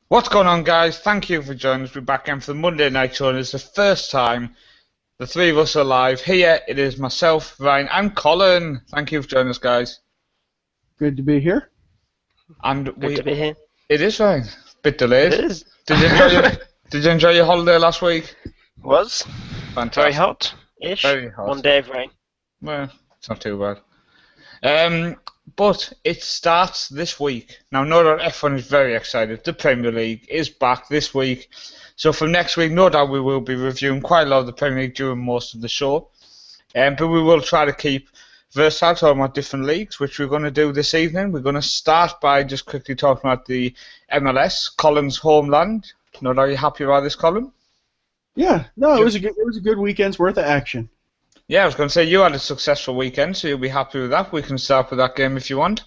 What's going on, guys? Thank you for joining us. We're back again for the Monday Night Show, and it's the first time the three of us are live. Here it is myself, Ryan, and Colin. Thank you for joining us, guys. Good to be here. And Good to be here. It is Ryan. Bit delayed. It is. Did you enjoy your Did you enjoy your holiday last week? Was Fantastic. very hot-ish. Very hot. 1 day of rain. Well, it's not too bad. But it starts this week. Now, no doubt everyone is very excited. The Premier League is back this week. So from next week, no doubt we will be reviewing quite a lot of the Premier League during most of the show. But we will try to keep versatile, talking about different leagues, which we're going to do this evening. We're going to start by just quickly talking about the MLS, Colin's homeland. No doubt you're happy about this, Colin? Yeah, no, it was a good weekend's worth of action. Yeah, I was going to say you had a successful weekend, so you'll be happy with that. We can start with that game if you want.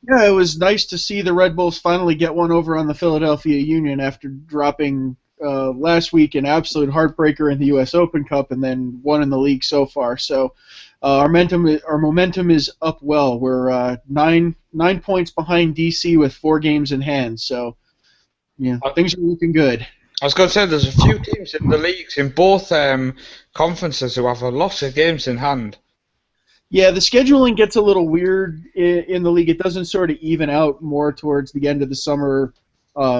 Yeah, it was nice to see the Red Bulls finally get one over on the Philadelphia Union after dropping last week an absolute heartbreaker in the U.S. Open Cup and then one in the league so far. So our momentum is up well. We're 9 points behind DC with 4 games in hand. So yeah, things are looking good. I was going to say there's a few teams in the leagues in both conferences who have a lot of games in hand. Yeah, the scheduling gets a little weird in the league. It doesn't sort of even out more towards the end of the summer,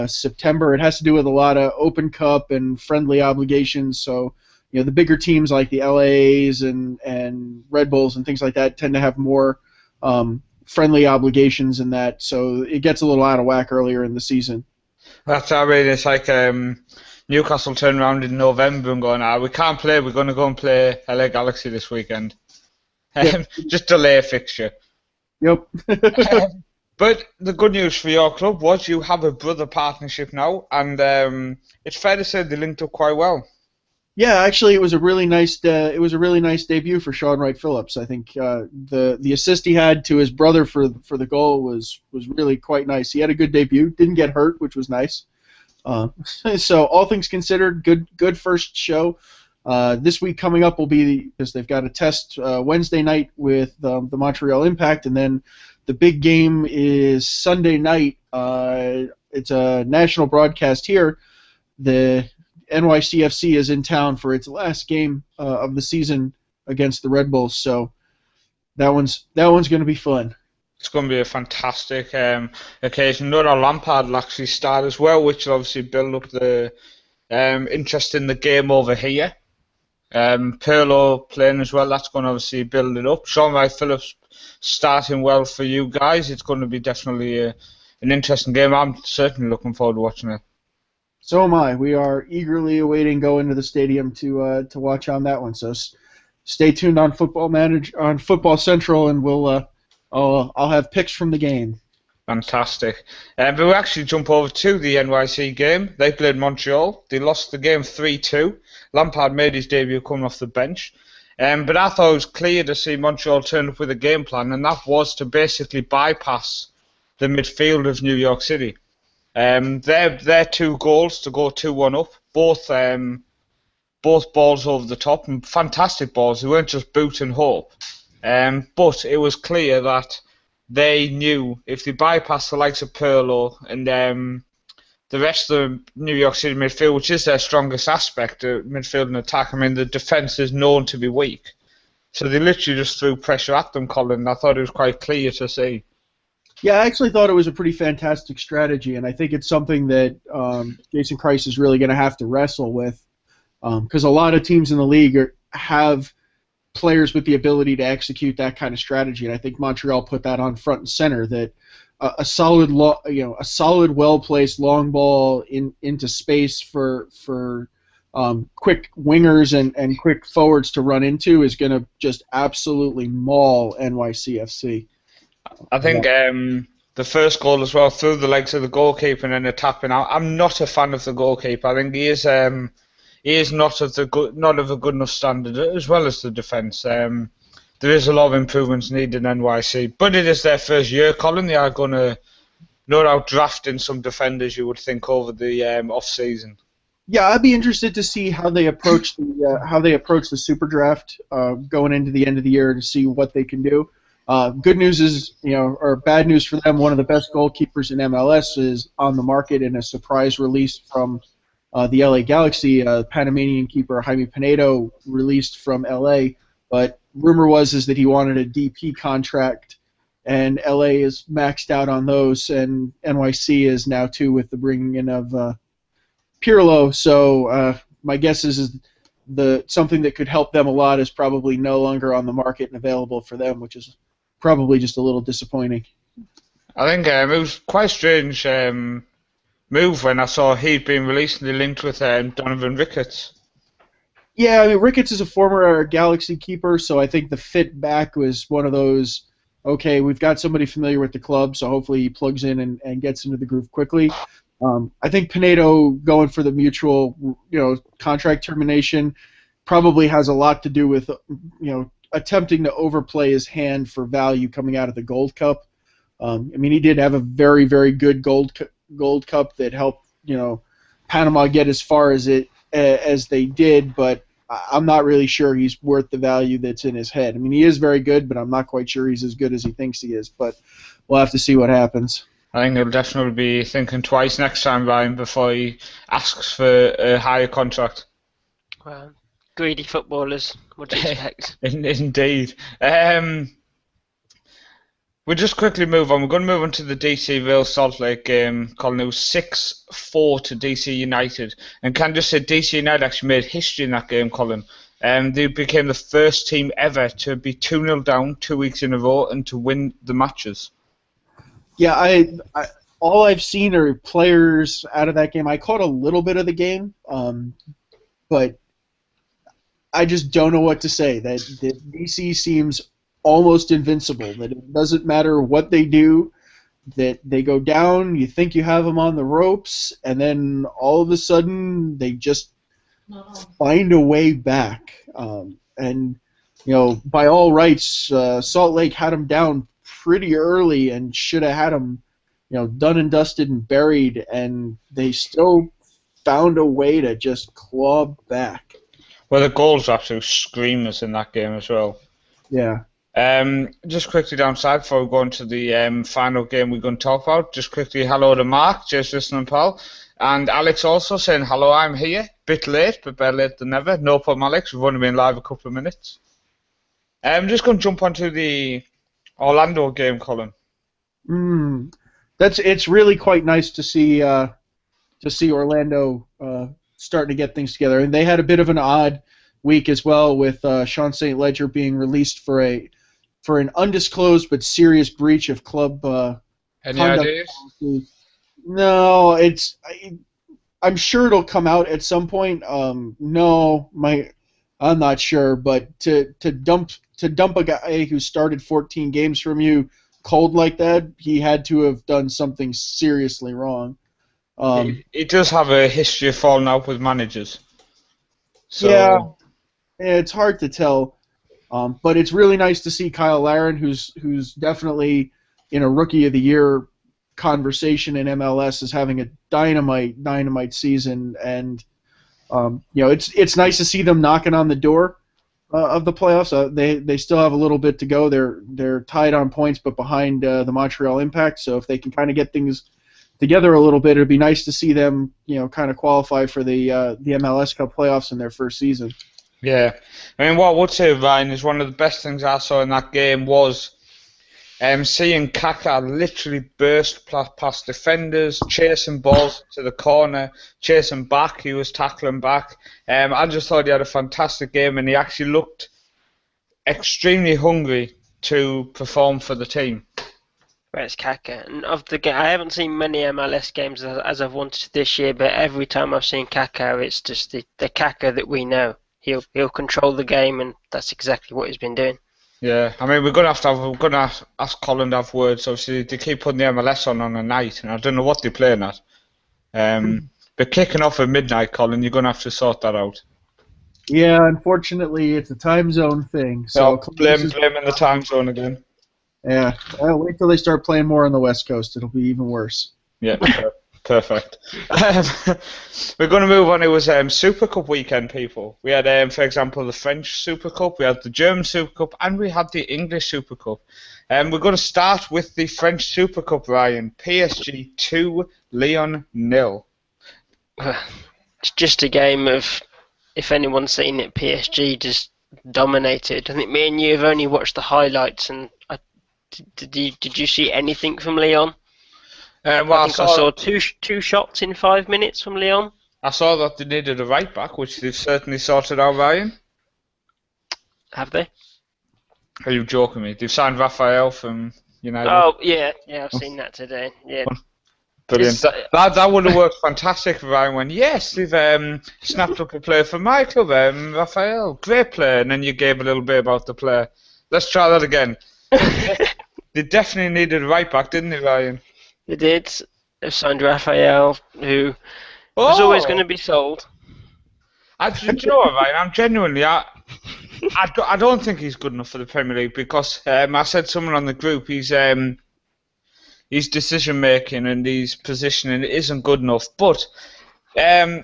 September. It has to do with a lot of Open Cup and friendly obligations. So, you know, the bigger teams like the LAs and Red Bulls and things like that tend to have more friendly obligations in that. So it gets a little out of whack earlier in the season. That's how I mean. It's like Newcastle turn around in November and going, we can't play. We're going to go and play LA Galaxy this weekend. Yep. Just delay a fixture. Yep. But the good news for your club was you have a brother partnership now, and it's fair to say they linked up quite well. Yeah, actually, it was a really nice debut for Sean Wright Phillips. I think the assist he had to his brother for the goal was really quite nice. He had a good debut, didn't get hurt, which was nice. So all things considered, good first show. This week coming up will be because they've got a test Wednesday night with the Montreal Impact, and then the big game is Sunday night. It's a national broadcast here. The NYCFC is in town for its last game of the season against the Red Bulls, so that one's going to be fun. It's going to be a fantastic occasion. No, Lampard will actually start as well, which will obviously build up the interest in the game over here. Pirlo playing as well, that's going to obviously build it up. Sean Wright Phillips starting well for you guys. It's going to be definitely an interesting game. I'm certainly looking forward to watching it. So am I. We are eagerly awaiting going to the stadium to watch on that one. So stay tuned on Football Central, and I'll have picks from the game. Fantastic. But we'll actually jump over to the NYC game. They played Montreal. They lost the game 3-2. Lampard made his debut coming off the bench. But I thought it was clear to see Montreal turn up with a game plan, and that was to basically bypass the midfield of New York City. Their 2 goals to go 2-1 up, both balls over the top, and fantastic balls. They weren't just boot and hope. But it was clear that they knew if they bypassed the likes of Pirlo and the rest of the New York City midfield, which is their strongest aspect, midfield and attack, I mean, the defence is known to be weak. So they literally just threw pressure at them, Colin. I thought it was quite clear to see. Yeah, I actually thought it was a pretty fantastic strategy, and I think it's something that Jason Kreis is really going to have to wrestle with, because a lot of teams in the league have players with the ability to execute that kind of strategy, and I think Montreal put that on front and center. That a solid, well-placed long ball into space for quick wingers and quick forwards to run into is going to just absolutely maul NYCFC. I think the first goal as well through the legs of the goalkeeper and then a tapping out. I'm not a fan of the goalkeeper. I think he is not of a good enough standard as well as the defence. There is a lot of improvements needed in NYC, but it is their first year, Colin. They are going to no doubt draft in some defenders, you would think, over the off season. Yeah, I'd be interested to see how they approach the super draft going into the end of the year to see what they can do. Good news is, or bad news for them, one of the best goalkeepers in MLS is on the market in a surprise release from the LA Galaxy. Panamanian keeper Jaime Pinedo released from LA, but rumor was that he wanted a DP contract, and LA is maxed out on those, and NYC is now too with the bringing in of Pirlo. So my guess is something that could help them a lot is probably no longer on the market and available for them, which is probably just a little disappointing. I think it was quite a strange move when I saw he'd been recently linked with Donovan Ricketts. Yeah, I mean, Ricketts is a former Galaxy keeper, so I think the fit back was one of those, okay, we've got somebody familiar with the club, so hopefully he plugs in and gets into the groove quickly. I think Pinedo going for the mutual, contract termination probably has a lot to do with, attempting to overplay his hand for value coming out of the Gold Cup. I mean, he did have a very, very good Gold Cup that helped, Panama get as far as they did, but I'm not really sure he's worth the value that's in his head. I mean, he is very good, but I'm not quite sure he's as good as he thinks he is. But we'll have to see what happens. I think he'll definitely be thinking twice next time round before he asks for a higher contract. Well, greedy footballers, what do you expect? Indeed. We'll just quickly move on. We're going to move on to the DC Real Salt Lake game. Colin, it was 6-4 to DC United. And can I just say DC United actually made history in that game, Colin. They became the first team ever to be 2-0 down 2 weeks in a row and to win the matches. Yeah, I all I've seen are players out of that game. I caught a little bit of the game, but I just don't know what to say. That DC seems almost invincible. That it doesn't matter what they do, that they go down, you think you have them on the ropes, and then all of a sudden they just find a way back. And by all rights, Salt Lake had them down pretty early and should have had them, done and dusted and buried, and they still found a way to just claw back. Well, the goals were absolute screamers in that game as well. Yeah. Just quickly downside before we go into the final game we're going to talk about. Just quickly, hello to Mark, just listening, pal. And Alex also saying, hello, I'm here. Bit late, but better late than never. No problem, Alex. We've only been live a couple of minutes. I'm just going to jump onto the Orlando game, Colin. It's really quite nice to see Orlando starting to get things together. And they had a bit of an odd week as well, with Sean St. Ledger being released for an undisclosed but serious breach of club Any conduct ideas? policy. No, I'm sure it'll come out at some point. I'm not sure, but to dump a guy who started 14 games from you cold like that, he had to have done something seriously wrong. He does have a history of falling out with managers. So, yeah, it's hard to tell, but it's really nice to see Kyle Larin, who's definitely in a Rookie of the Year conversation in MLS, is having a dynamite season, and it's nice to see them knocking on the door of the playoffs. They still have a little bit to go. They're tied on points, but behind the Montreal Impact. So if they can kind of get things together a little bit, it'd be nice to see them, kind of qualify for the MLS Cup playoffs in their first season. Yeah, I mean, what I would say, Ryan, is one of the best things I saw in that game was seeing Kaka literally burst past defenders, chasing balls to the corner, chasing back. He was tackling back. I just thought he had a fantastic game, and he actually looked extremely hungry to perform for the team. Where's Kaka? And of the game, I haven't seen many MLS games as I've wanted this year, but every time I've seen Kaka, it's just the Kaka that we know. He'll control the game, and that's exactly what he's been doing. Yeah, I mean, we're gonna ask Colin to have words. Obviously, they keep putting the MLS on a night, and I don't know what they're playing at. But kicking off at midnight, Colin, you're gonna have to sort that out. Yeah, unfortunately, it's a time zone thing. So blaming the time zone again. Yeah, wait till they start playing more on the West Coast. It'll be even worse. Yeah. Perfect. We're going to move on. It was Super Cup weekend, people. We had, for example, the French Super Cup, we had the German Super Cup, and we had the English Super Cup. We're going to start with the French Super Cup, Ryan. PSG 2, Lyon 0. It's just a game of, if anyone's seen it, PSG just dominated. I think me and you have only watched the highlights, and did you see anything from Lyon? Well, I saw two shots in 5 minutes from Lyon. I saw that they needed a right back, which they've certainly sorted out, Ryan. Have they? Are you joking me? They've signed Raphael from United. Oh, yeah, I've seen that today. Yeah. Brilliant. That would have worked fantastic if Ryan went, yes, they've snapped up a player from my club, Raphael, great player, and then you gave a little bit about the player. Let's try that again. They definitely needed a right back, didn't they, Ryan? They did. They've signed Raphael, who was always going to be sold. Do you know what, Ryan? I'm genuinely... I don't think he's good enough for the Premier League because I said someone on the group, his decision making and his positioning isn't good enough. But I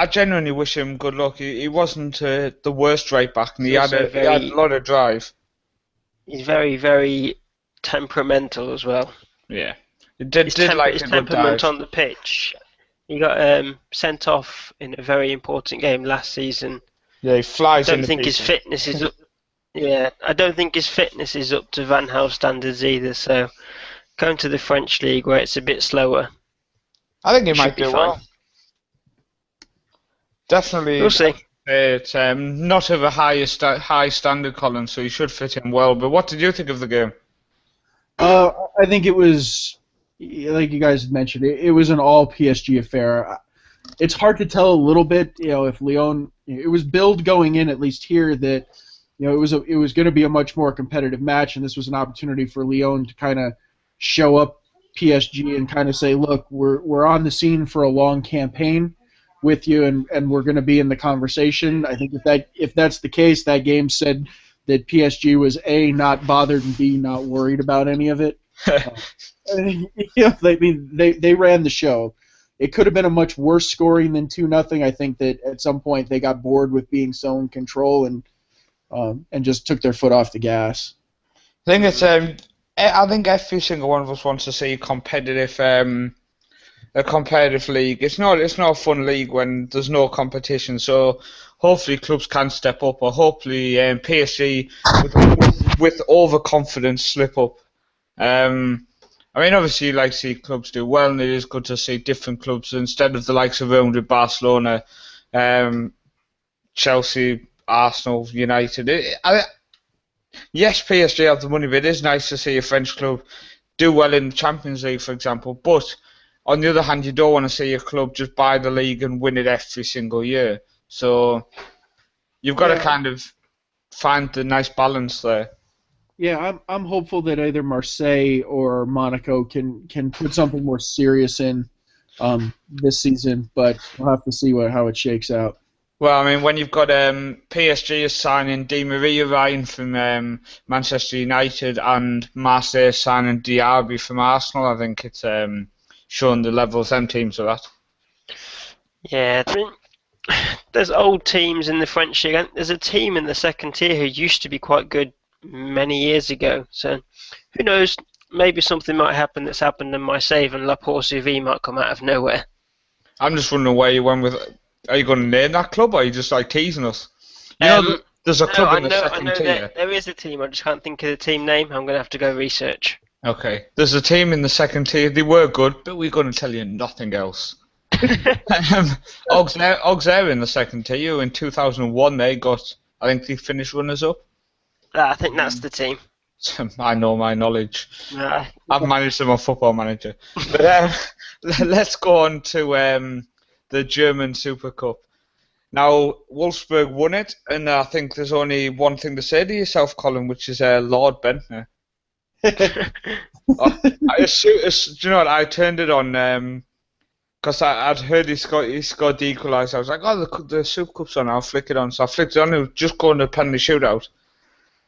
genuinely wish him good luck. He wasn't the worst right back, and he had a lot of drive. He's very, very temperamental as well. Yeah. His temperament on the pitch. He got sent off in a very important game last season. Yeah, he flies. I don't think his fitness is up. Yeah, I don't think his fitness is up to Van Gaal standards either. So going to the French league where it's a bit slower. I think he might do well. Definitely. We'll see. It's not of a high standard, Colin, so he should fit in well. But what did you think of the game? I think it was, like you guys had mentioned, it was an all PSG affair. It's hard to tell a little bit, if Lyon. It was billed going in, at least here, that it was going to be a much more competitive match, and this was an opportunity for Lyon to kind of show up PSG and kind of say, look, we're on the scene for a long campaign with you, and we're going to be in the conversation. I think if that's the case, that game said that PSG was A, not bothered, and B, not worried about any of it. They ran the show. It could have been a much worse scoring than 2-0. I think that at some point they got bored with being so in control and just took their foot off the gas. I think every single one of us wants to see a competitive league. It's not a fun league when there's no competition. So hopefully clubs can step up, or hopefully PSG with overconfidence slip up. Obviously you like to see clubs do well, and it is good to see different clubs instead of the likes of Real Madrid, Barcelona, Chelsea, Arsenal, United. Yes, PSG have the money, but it is nice to see a French club do well in the Champions League, for example. But on the other hand, you don't want to see a club just buy the league and win it every single year. So you've got to kind of find the nice balance there. Yeah, I'm hopeful that either Marseille or Monaco can put something more serious in this season, but we'll have to see how it shakes out. Well, when you've got PSG is signing Di Maria, Ryan, from Manchester United, and Marseille signing Diaby from Arsenal, I think it's showing the levels them teams are at. Yeah, there's old teams in the French league. There's a team in the second tier who used to be quite good many years ago. So who knows? Maybe something might happen that's happened in Marseille, and La Poursuivie might come out of nowhere. I'm just wondering where you went with. Are you going to name that club, or are you just teasing us? There's a club in the second tier. There is a team. I just can't think of the team name. I'm going to have to go research. Okay. There's a team in the second tier. They were good, but we're going to tell you nothing else. Auxerre in the second tier. In 2001, they finished runners-up. I think that's the team. I know my knowledge. I've managed them on Football Manager. But let's go on to the German Super Cup. Now, Wolfsburg won it, and I think there's only one thing to say to yourself, Colin, which is Lord Bentner. Do you know what? I turned it on because I'd heard he scored the equaliser. I was like, the Super Cup's on, I'll flick it on. So I flicked it on, it was just going to penalty shootout.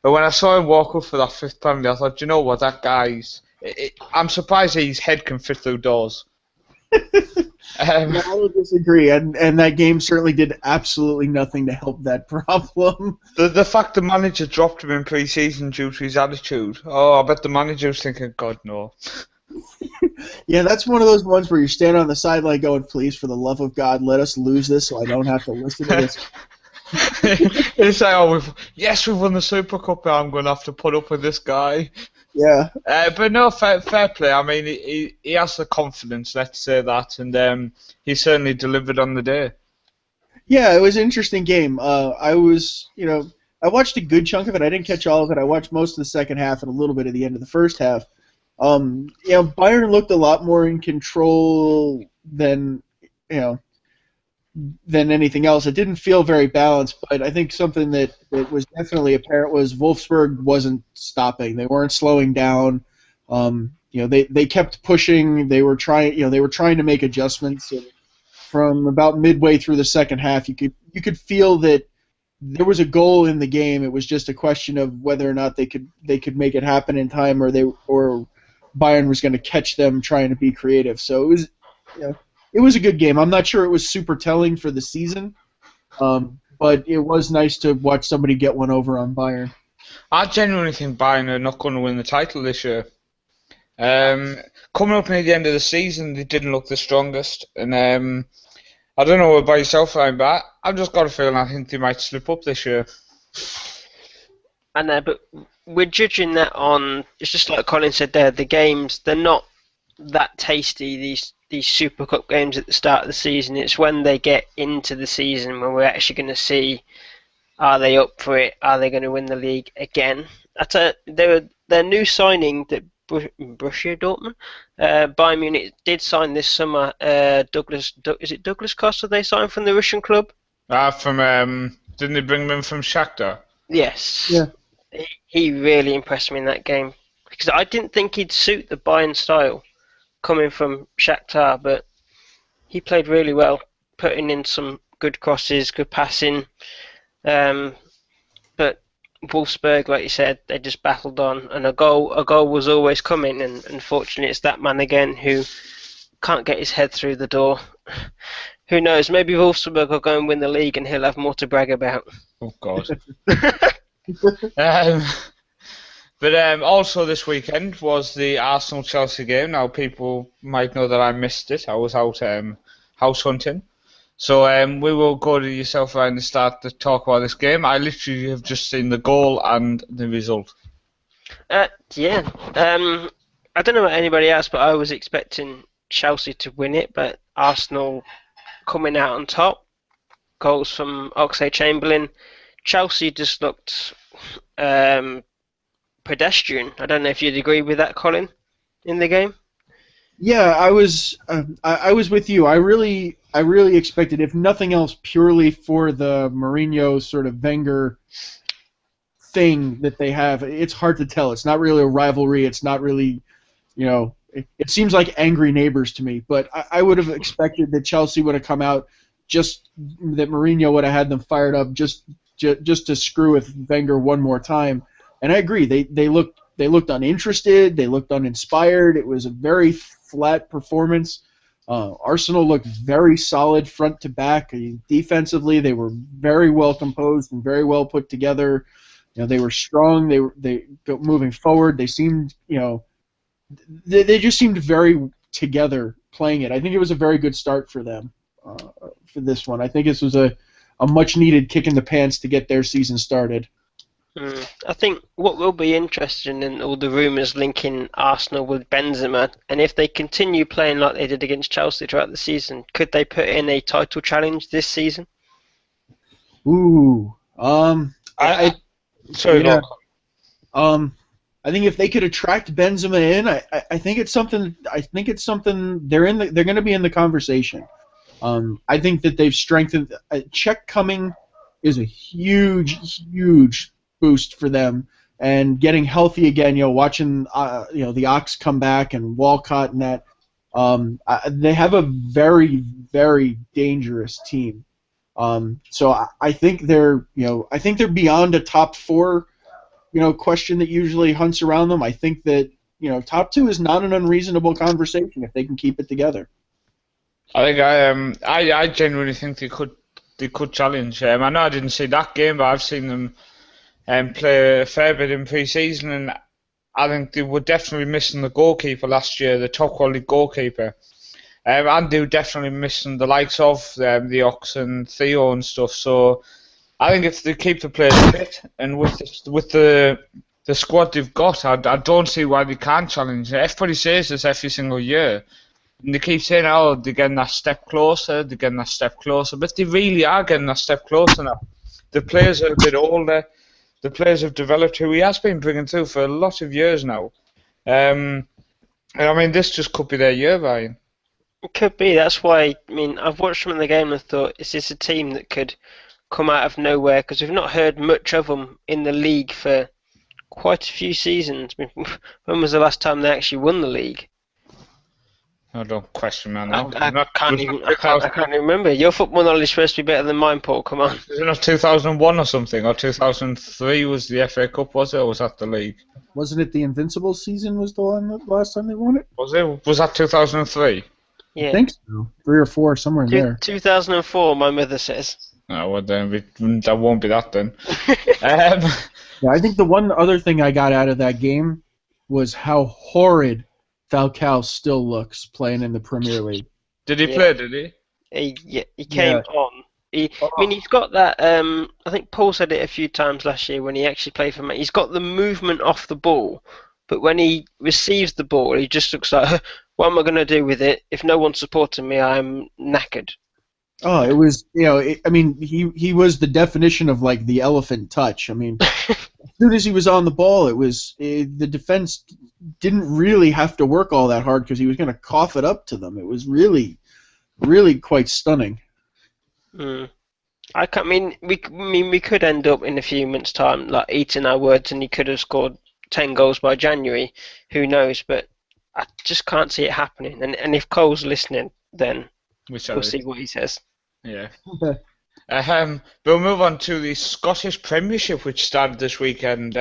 But when I saw him walk up for that fifth penalty, I thought, you know what, that guy's... I'm surprised his head can fit through doors. Um, Yeah, I would disagree, and that game certainly did absolutely nothing to help that problem. the fact the manager dropped him in pre-season due to his attitude. Oh, I bet the manager was thinking, God no. Yeah, that's one of those ones where you're standing on the sideline going, "Please, for the love of God, let us lose this, so I don't have to listen to this." It's like, oh, we've won the Super Cup. I'm going to have to put up with this guy. Yeah, But no, fair play. I mean, he has the confidence, let's say that, and he certainly delivered on the day. yeah, it was an interesting game. I watched a good chunk of it. I didn't catch all of it. I watched most of the second half and a little bit of the end of the first half. Bayern looked a lot more in control than you know than anything else. It didn't feel very balanced, but I think something that was definitely apparent was Wolfsburg wasn't stopping. They weren't slowing down. They kept pushing. They were trying to make adjustments. And from about midway through the second half, you could feel that there was a goal in the game. It was just a question of whether or not they could make it happen in time, or Bayern was going to catch them trying to be creative. So it was a good game. I'm not sure it was super telling for the season, but it was nice to watch somebody get one over on Bayern. I genuinely think Bayern are not going to win the title this year. Coming up near the end of the season, they didn't look the strongest, and I don't know about yourself, Ryan, but I've just got a feeling I think they might slip up this year. I know, but we're judging that on. It's just like Colin said there. The games, they're not that tasty. These Super Cup games at the start of the season. It's when they get into the season when we're actually going to see, are they up for it? Are they going to win the league again? Their new signing that Borussia Dortmund, Bayern Munich did sign this summer. Is it Douglas Costa they signed from the Russian club? Didn't they bring him in from Shakhtar? Yes. Yeah. He really impressed me in that game because I didn't think he'd suit the Bayern style coming from Shakhtar, but he played really well, putting in some good crosses, good passing. But Wolfsburg, like you said, they just battled on, and a goal was always coming, and unfortunately it's that man again who can't get his head through the door. Who knows, maybe Wolfsburg will go and win the league and he'll have more to brag about. Oh, God. But also this weekend was the Arsenal-Chelsea game. Now, people might know that I missed it. I was out house hunting. So we will go to yourself, Ryan, to start to talk about this game. I literally have just seen the goal and the result. I don't know about anybody else, but I was expecting Chelsea to win it, but Arsenal coming out on top. Goals from Oxlade-Chamberlain. Chelsea just looked pedestrian. I don't know if you'd agree with that, Colin, in the game. Yeah, I was with you. I really expected, if nothing else, purely for the Mourinho sort of Wenger thing that they have. It's hard to tell. It's not really a rivalry. It's not really, it seems like angry neighbors to me. But I would have expected that Chelsea would have come out, just that Mourinho would have had them fired up just to screw with Wenger one more time. And I agree. They looked uninterested. They looked uninspired. It was a very flat performance. Arsenal looked very solid front to back. Defensively, they were very well composed and very well put together. They were strong. They moving forward. They seemed, they just seemed very together playing it. I think it was a very good start for them for this one. I think this was a much needed kick in the pants to get their season started. I think what will be interesting in all the rumours linking Arsenal with Benzema, and if they continue playing like they did against Chelsea throughout the season, could they put in a title challenge this season? Ooh, Sorry, yeah. I think if they could attract Benzema in, I think it's something. I think it's something they're going to be in the conversation. I think that they've strengthened. Czech coming is a huge boost for them, and getting healthy again. Watching the Ox come back and Walcott and that. They have a very dangerous team. So I think they're beyond a top four question that usually hunts around them. I think that top two is not an unreasonable conversation if they can keep it together. I genuinely think they could challenge. I know I didn't see that game, but I've seen them play a fair bit in pre-season, and I think they were definitely missing the goalkeeper last year, the top quality goalkeeper. And they were definitely missing the likes of the Ox and Theo and stuff. So I think if they keep the players fit and with the squad they've got, I don't see why they can't challenge. Everybody says this every single year. And they keep saying, oh, they're getting that step closer, they're getting that step closer. But they really are getting that step closer now. The players are a bit older. The players have developed who he has been bringing through for a lot of years now. And I mean, this just could be their year, Ryan. It could be. That's why. I mean, I've watched them in the game and thought, is this a team that could come out of nowhere? Because we've not heard much of them in the league for quite a few seasons. When was the last time they actually won the league? I don't question that now. I can't even remember. Your football knowledge is supposed to be better than mine, Paul. Come on. Is it not 2001 or something? Or 2003 was the FA Cup, was it? Or was that the league? Wasn't it the Invincible season was the one that last time they won it? Was it? Was that 2003? Yeah. I think so. 3 or 4, somewhere in there. 2004, my mother says. No, well then that won't be that then. Yeah, I think the one other thing I got out of that game was how horrid Falcao still looks playing in the Premier League. Did he play? Did he? He came on. I mean, he's got that. I think Paul said it a few times last year when he actually played for me. He's got the movement off the ball, but when he receives the ball, he just looks like, what am I going to do with it? If no one's supporting me, I'm knackered. Oh, it was, I mean, he was the definition of, like, the elephant touch. I mean, as soon as he was on the ball, the defense didn't really have to work all that hard because he was going to cough it up to them. It was really, really quite stunning. I mean, we could end up in a few months' time, like, eating our words, and he could have scored 10 goals by January. Who knows? But I just can't see it happening. And if Cole's listening, then we'll see what he says. Yeah. We'll move on to the Scottish Premiership, which started this weekend.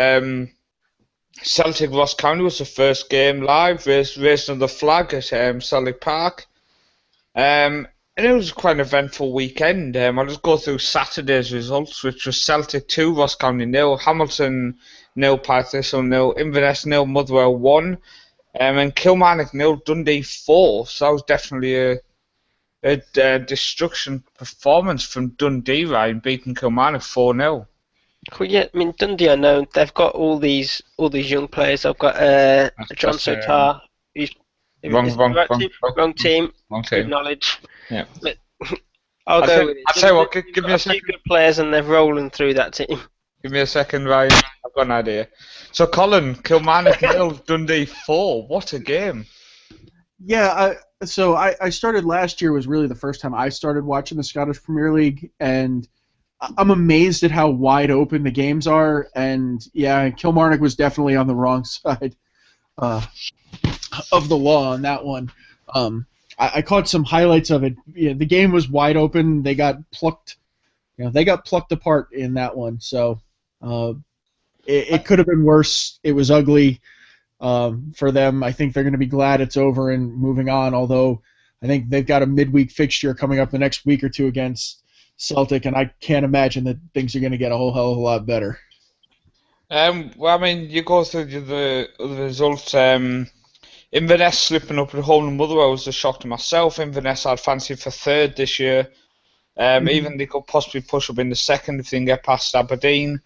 Celtic Ross County was the first game live, raising the flag at Celtic Park. And it was quite an eventful weekend. I'll just go through Saturday's results, which was Celtic 2, Ross County 0, Hamilton 0, Partick Thistle 0, Inverness 0, Motherwell 1, and Kilmarnock 0, Dundee 4. So that was definitely a destruction performance from Dundee, Ryan, beating Kilmarnock 4-0. Cool, yeah, I mean, Dundee, I know they've got all these young players. I've got John Sotar. Wrong team. Good knowledge. Yeah. I'll go with it. I'll tell you what, give me a second. Good players, and they're rolling through that team. Give me a second, Ryan. I've got an idea. So, Colin, Kilmarnock 0, Dundee 4. What a game. Yeah, so I started last year was really the first time I started watching the Scottish Premier League, and I'm amazed at how wide open the games are. And yeah, Kilmarnock was definitely on the wrong side of the law on that one. I caught some highlights of it. Yeah, the game was wide open. They got plucked. They got plucked apart in that one. So it could have been worse. It was ugly. For them, I think they're going to be glad it's over and moving on, although I think they've got a midweek fixture coming up the next week or two against Celtic, and I can't imagine that things are going to get a whole hell of a lot better. Well, I mean, you go through the results. Inverness slipping up at home to Motherwell was a shock to myself. Inverness had fancy for third this year. Even they could possibly push up in the second if they can get past Aberdeen.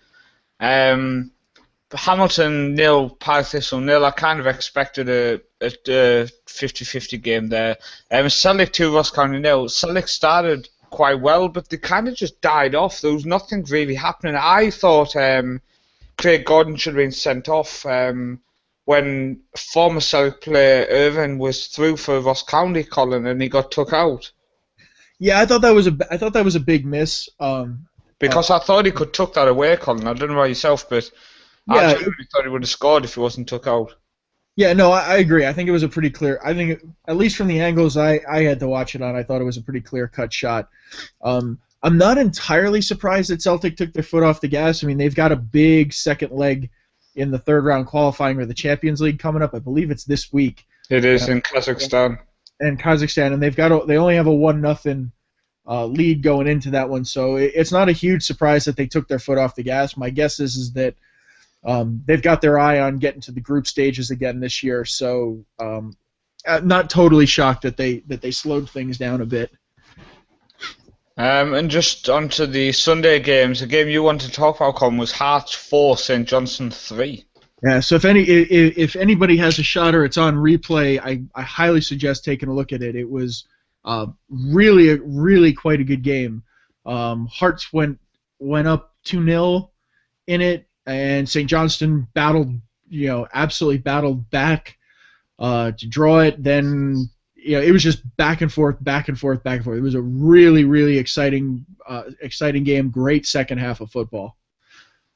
Hamilton 0, Partick Thistle 0. I kind of expected a 50-50 game there. Celtic 2, Ross County 0. Celtic started quite well, but they kind of just died off. There was nothing really happening. I thought Craig Gordon should have been sent off when former Celtic player Irvine was through for Ross County, Colin, and he got took out. Yeah, I thought that was a big miss. Because I thought he could tuck that away, Colin. I don't know about yourself, but yeah, I genuinely thought he would have scored if he wasn't took out. Yeah, no, I agree. I think it was a pretty clear. I think, at least from the angles I had to watch it on, I thought it was a pretty clear-cut shot. I'm not entirely surprised that Celtic took their foot off the gas. I mean, they've got a big second leg in the third round qualifying for the Champions League coming up. I believe it's this week. It is in Kazakhstan. and Kazakhstan, and they only have a 1-0 lead going into that one. So it's not a huge surprise that they took their foot off the gas. My guess is that they've got their eye on getting to the group stages again this year. So not totally shocked that they slowed things down a bit. And just onto the Sunday games, the game you wanted to talk about, Colin, was Hearts 4, St Johnstone 3. Yeah, so if anybody has a shot or it's on replay, I highly suggest taking a look at it. It was really quite a good game. Hearts went up 2-0 in it, and St. Johnstone absolutely battled back to draw it. Then it was just back and forth. It was a really exciting game. Great second half of football.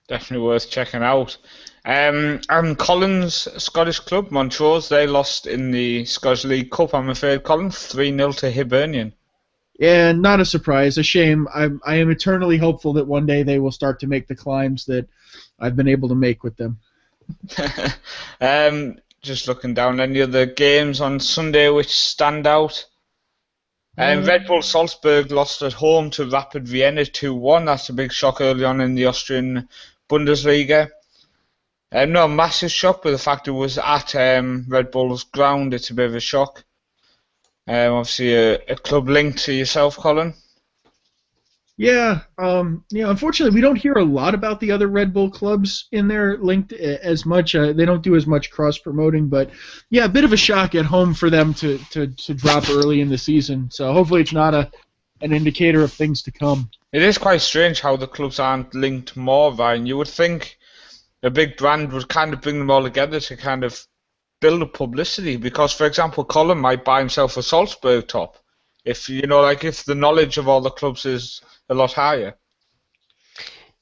Definitely worth checking out. And Colin's Scottish club, Montrose, they lost in the Scottish League Cup, I'm afraid, Colin, 3-0 to Hibernian. Yeah, not a surprise. A shame. I am eternally hopeful that one day they will start to make the climbs that I've been able to make with them. Just looking down any other games on Sunday which stand out. Red Bull Salzburg lost at home to Rapid Vienna 2-1. That's a big shock early on in the Austrian Bundesliga. Not a massive shock, but the fact it was at Red Bull's ground, it's a bit of a shock. Obviously, a club linked to yourself, Colin. Yeah, unfortunately, we don't hear a lot about the other Red Bull clubs in there linked as much. They don't do as much cross-promoting, but yeah, a bit of a shock at home for them to drop early in the season. So hopefully it's not an indicator of things to come. It is quite strange how the clubs aren't linked more, Ryan. You would think a big brand would kind of bring them all together to kind of build up publicity, because, for example, Colin might buy himself a Salzburg top if the knowledge of all the clubs is a lot higher.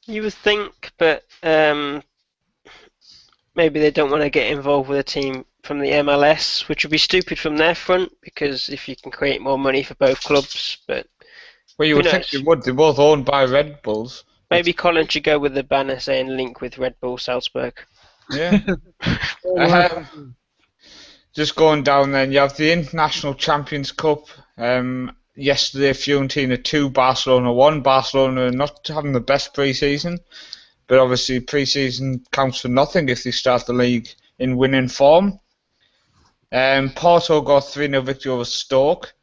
You would think, but maybe they don't want to get involved with a team from the MLS, which would be stupid from their front, because if you can create more money for both clubs, but well, you would think they would. They're both owned by Red Bulls. Maybe Colin should go with the banner saying link with Red Bull Salzburg. Yeah. Just going down then, you have the International Champions Cup. Yesterday, Fiorentina 2, Barcelona 1. Barcelona not having the best pre-season, but obviously pre-season counts for nothing if they start the league in winning form. Porto got 3-0 victory over Stoke.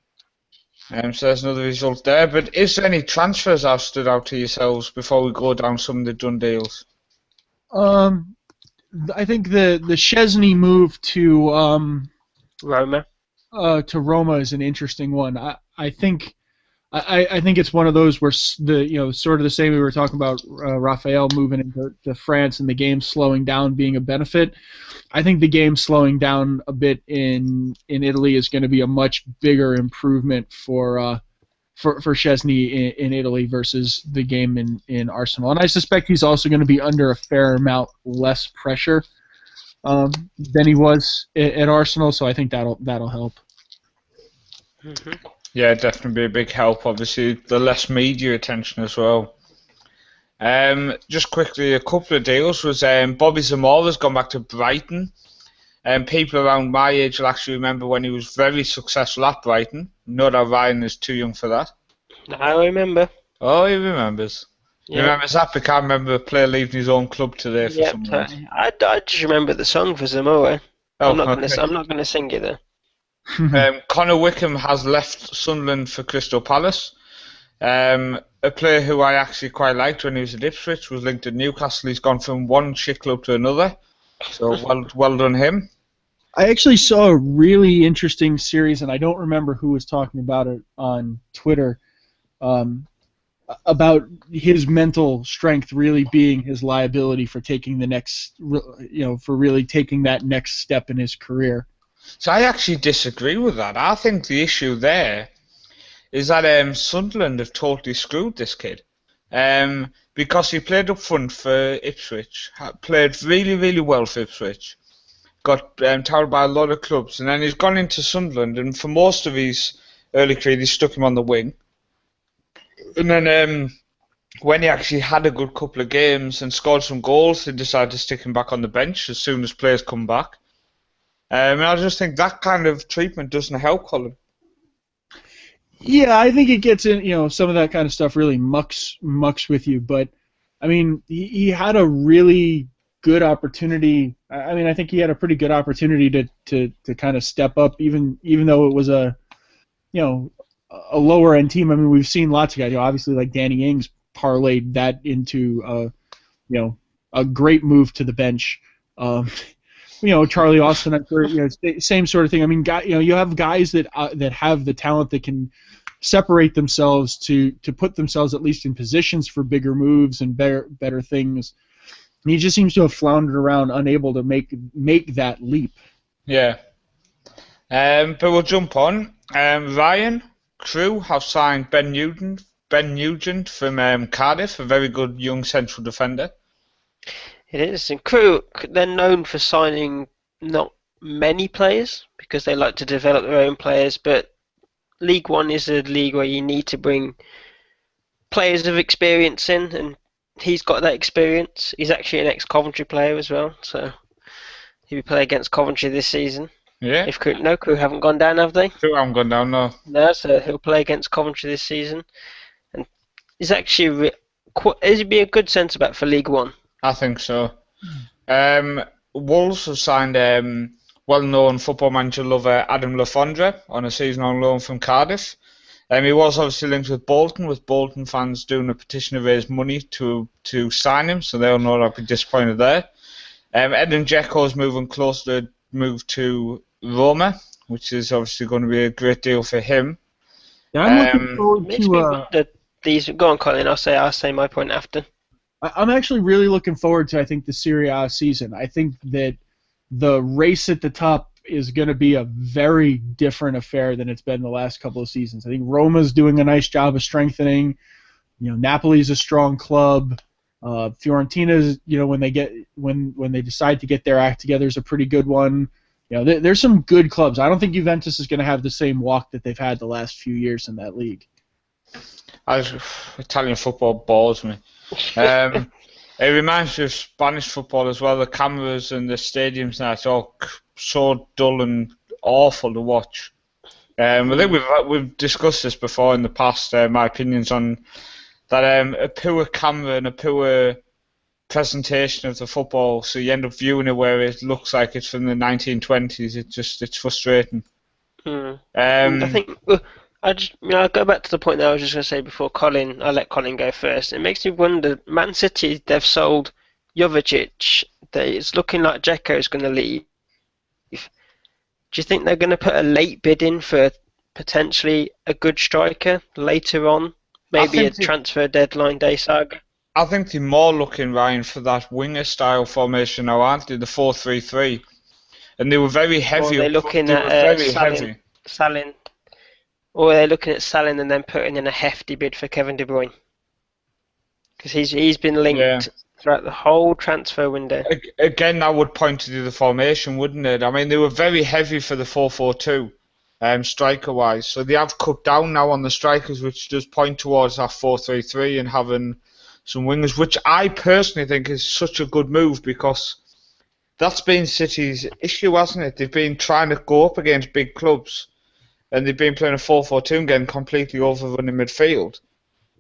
So there's another result there. But is there any transfers that have stood out to yourselves before we go down some of the done deals? I think the Szczesny move to Roma. To Roma is an interesting one. I think it's one of those where sort of the same we were talking about Raphael moving into France and the game slowing down being a benefit. I think the game slowing down a bit in Italy is going to be a much bigger improvement for Szczesny in Italy versus the game in Arsenal. And I suspect he's also going to be under a fair amount less pressure than he was at Arsenal, so I think that'll help. Mm-hmm. Yeah, definitely be a big help. Obviously, the less media attention as well. Just quickly, a couple of deals was Bobby Zamora's gone back to Brighton. People around my age will actually remember when he was very successful at Brighton. Not that Ryan is too young for that. I remember. Oh, he remembers. Yeah. He remembers that, but can't remember a player leaving his own club today for some reason. I just remember the song for Zamora. Oh, I'm not going to sing it though. Connor Wickham has left Sunderland for Crystal Palace. A player who I actually quite liked when he was at Ipswich was linked to Newcastle. He's gone from one shit club to another. So well done him. I actually saw a really interesting series, and I don't remember who was talking about it on Twitter, about his mental strength really being his liability for taking the next, for really taking that next step in his career. So I actually disagree with that. I think the issue there is that Sunderland have totally screwed this kid. Because he played up front for Ipswich, played really well for Ipswich, got touted by a lot of clubs, and then he's gone into Sunderland, and for most of his early career, they stuck him on the wing. And then when he actually had a good couple of games and scored some goals, they decided to stick him back on the bench as soon as players come back. And I just think that kind of treatment doesn't help Colin. Yeah, I think it gets in. Some of that kind of stuff really mucks with you. But I mean, he had a really good opportunity. I mean, I think he had a pretty good opportunity to kind of step up, even though it was you know a lower end team. I mean, we've seen lots of guys. Obviously, like Danny Ings parlayed that into a great move to the bench. Charlie Austin, same sort of thing. I mean, you have guys that have the talent that can separate themselves to put themselves at least in positions for bigger moves and better things. And he just seems to have floundered around, unable to make that leap. Yeah. But we'll jump on. Ryan Crewe have signed Ben Nugent from Cardiff, a very good young central defender. It is. And Crewe, they're known for signing not many players because they like to develop their own players, but League One is a league where you need to bring players of experience in, and he's got that experience. He's actually an ex-Coventry player as well, so he'll be playing against Coventry this season. Yeah. If Crewe haven't gone down, have they? Crewe haven't gone down, no. No, so he'll play against Coventry this season, and he's actually it'd be a good centre back for League One. I think so. Wolves have signed well-known Football Manager lover Adam Le Fondre on a season on loan from Cardiff. He was obviously linked with Bolton fans doing a petition to raise money to sign him, so they'll know I'll be disappointed there. Edin Dzeko's moving close to move to Roma, which is obviously going to be a great deal for him. Yeah, I'm looking forward to these. Go on, Colin. I'll say my point after. I'm actually really looking forward to, I think, the Serie A season. I think that the race at the top is going to be a very different affair than it's been the last couple of seasons. I think Roma's doing a nice job of strengthening. Napoli's a strong club. Fiorentina's, when they decide to get their act together, is a pretty good one. There's some good clubs. I don't think Juventus is going to have the same walk that they've had the last few years in that league. Italian football bores me. It reminds me of Spanish football as well. The cameras and the stadiums now, it's all so dull and awful to watch. I think we've discussed this before in the past. My opinions on that. A poor camera and a poor presentation of the football, so you end up viewing it where it looks like it's from the 1920s. It's frustrating. I think. I'll go back to the point that I was just going to say before Colin. I'll let Colin go first. It makes me wonder. Man City, they've sold Jovetic. It's looking like Dzeko is going to leave. Do you think they're going to put a late bid in for potentially a good striker later on? Maybe a transfer deadline day saga? I think they're more looking, Ryan, for that winger-style formation now, aren't they? The 4-3-3. And they were very heavy. Or they're looking at Salin. Or they're looking at Salin and then putting in a hefty bid for Kevin De Bruyne. Because he's been linked throughout the whole transfer window. Again, that would point to the formation, wouldn't it? I mean, they were very heavy for the 4-4-2, striker-wise. So they have cut down now on the strikers, which does point towards that 4-3-3 and having some wingers, which I personally think is such a good move because that's been City's issue, hasn't it? They've been trying to go up against big clubs. And they've been playing a 4-4-2 and getting completely overrun in midfield.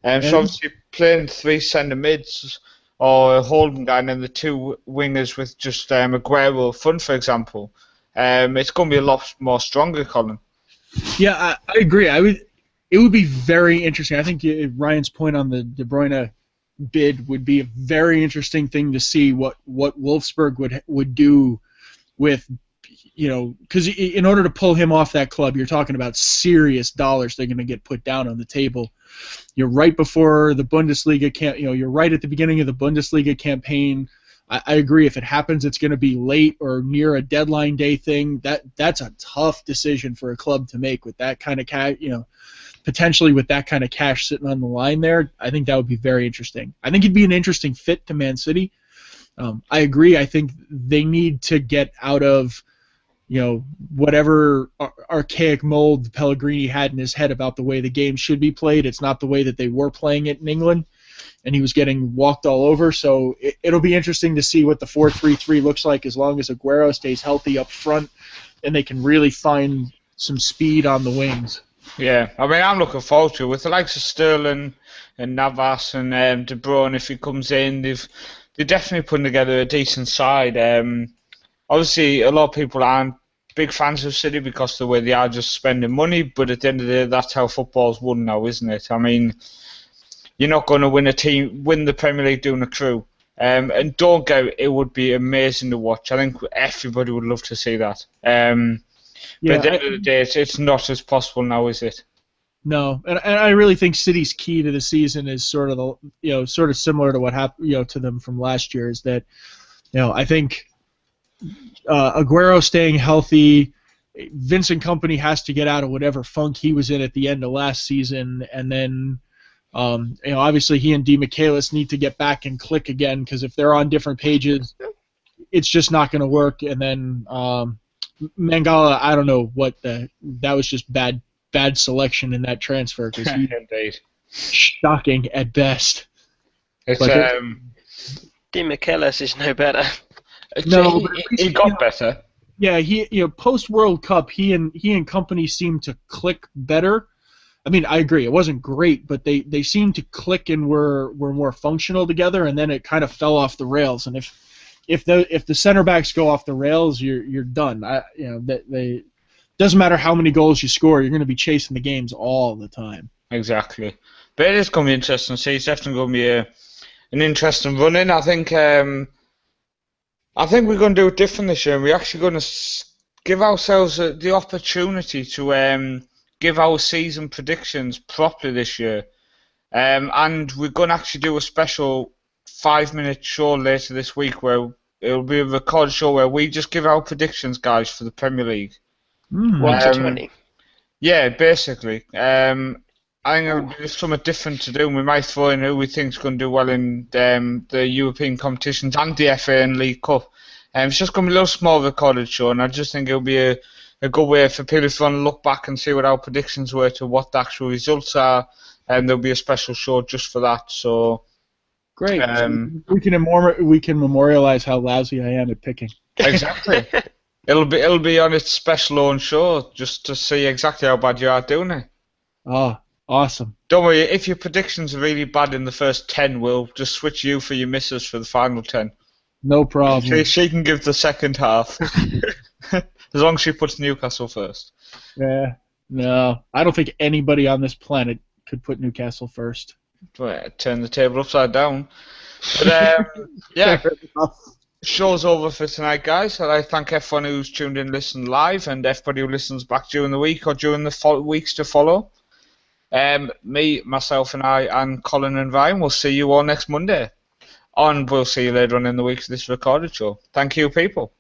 So obviously playing three centre mids or a holding guy and then the two wingers with just Aguero up front, for example, it's going to be a lot more stronger, Colin. Yeah, I agree. It would be very interesting. I think Ryan's point on the De Bruyne bid would be a very interesting thing to see what Wolfsburg would do with. Because in order to pull him off that club, you're talking about serious dollars they're going to get put down on the table. You're right before the Bundesliga you're right at the beginning of the Bundesliga campaign. I agree. If it happens, it's going to be late or near a deadline day thing. That's a tough decision for a club to make with that kind of cash. Potentially with that kind of cash sitting on the line there. I think that would be very interesting. I think it'd be an interesting fit to Man City. I agree. I think they need to get out of whatever archaic mold Pellegrini had in his head about the way the game should be played. It's not the way that they were playing it in England, and he was getting walked all over. So it'll be interesting to see what the 4-3-3 looks like as long as Aguero stays healthy up front and they can really find some speed on the wings. Yeah, I mean, I'm looking forward to it. With the likes of Sterling and Navas and De Bruyne, if he comes in, they're definitely putting together a decent side. Obviously, a lot of people aren't big fans of City because of the way they are just spending money, but at the end of the day, that's how football's won now, isn't it? I mean, you're not going to win the Premier League doing a crew. And don't go, it would be amazing to watch. I think everybody would love to see that. But at the end of the day, it's not as possible now, is it? No, and I really think City's key to the season is sort of similar to what happened, to them from last year. Is that, I think Aguero staying healthy, Vincent Kompany has to get out of whatever funk he was in at the end of last season, and then, obviously he and Di Michaelis need to get back and click again, because if they're on different pages, it's just not going to work. And then Mangala, I don't know that was just bad selection in that transfer, because he's Indeed. shocking at best. It's Di Michaelis is no better. No, but he got better. Yeah, he post World Cup, he and Kompany seemed to click better. I mean, I agree, it wasn't great, but they seemed to click and were more functional together, and then it kind of fell off the rails. And if the center backs go off the rails, you're done. Doesn't matter how many goals you score, you're going to be chasing the games all the time. Exactly. But it is going to be interesting to see. It's definitely going to be an interesting run-in. I think we're going to do it different this year. We're actually going to give ourselves the opportunity to give our season predictions properly this year. And we're going to actually do a special 5-minute show later this week where it'll be a recorded show where we just give our predictions, guys, for the Premier League. 1 to 20. Yeah, basically. I think it'll be something different to do. We might throw in who we think is going to do well in the European competitions and the FA and League Cup. It's just going to be a little small recorded show, and I just think it'll be a good way for people if you want to look back and see what our predictions were to what the actual results are, and there'll be a special show just for that. So great. We can memorialize how lousy I am at picking. Exactly. It'll be on its special own show just to see exactly how bad you are doing it. Oh, awesome. Don't worry, if your predictions are really bad in the first 10, we'll just switch you for your misses for the final 10. No problem. She can give the second half. As long as she puts Newcastle first. Yeah. No, I don't think anybody on this planet could put Newcastle first. Well, turn the table upside down. But yeah, show's over for tonight, guys. And I thank everyone who's tuned in, listened live, and everybody who listens back during the week or during the weeks to follow. Me, myself, and I, and Colin and Ryan will see you all next Monday. And we'll see you later on in the week for this recorded show. Thank you, people.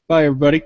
Bye, everybody.